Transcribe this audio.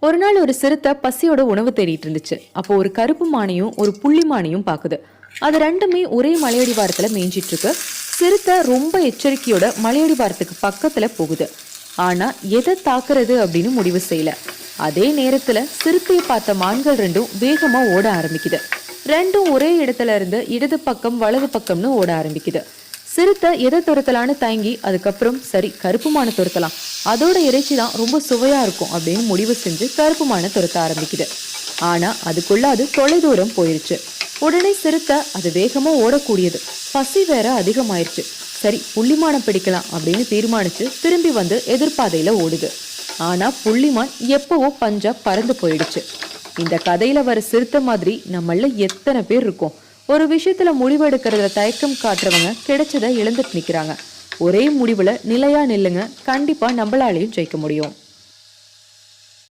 ஒரு நாள் ஒரு சிறுத்தை பசியோட உணவு தேடிட்டு இருந்துச்சு. அப்போ ஒரு கருப்பு மானையும் ஒரு புள்ளி மானையும் பாக்குது. அது ரெண்டுமே ஒரே மலையடிவாரத்துல மேய்ஞ்சிட்டு இருக்கு. சிறுத்தை ரொம்ப எச்சரிக்கையோட மலையடிவாரத்துக்கு பக்கத்துல போகுது. ஆனா எதை தாக்குறது அப்படின்னு முடிவு செய்யல. அதே நேரத்துல சிறுத்தையை பார்த்த மான்கள் ரெண்டும் வேகமா ஓட ஆரம்பிக்குது. ரெண்டும் ஒரே இடத்துல இருந்து இடது பக்கம் வலது பக்கம்னு ஓட ஆரம்பிக்குது. சிறுத்தை எதை துரத்தலான்னு தயங்கி அதுக்கப்புறம் சரி கருப்பு மானை துரத்தலாம், அதோட இறைச்சி தான் ரொம்ப சுவையா இருக்கும் அப்படின்னு முடிவு செஞ்சு கருப்பு மானை துரத்த ஆரம்பிக்குது. ஆனா அதுக்குள்ள அது தொலைதூரம் போயிருச்சு. உடனே சிறுத்தை அது வேகமா ஓடக்கூடியது, பசி வேற அதிகமாயிருச்சு. சரி புள்ளிமானை பிடிக்கலாம் அப்படின்னு தீர்மானிச்சு திரும்பி வந்து எதிர்பாதையில ஓடுது. ஆனா புள்ளிமான் எப்பவோ பஞ்சா பறந்து போயிடுச்சு. இந்த கதையில வர சிறுத்தை மாதிரி நம்மள எத்தனை பேர் இருக்கோம். ஒரு விஷயத்துல முடிவெடுக்கிறதுல தயக்கம் காட்டுறவங்க கிடைச்சதை இழந்துட்டு நிக்கிறாங்க. ஒரே முடிவுல நிலையா நில்லுங்க, கண்டிப்பா நம்மளாலையும் ஜெயிக்க முடியும்.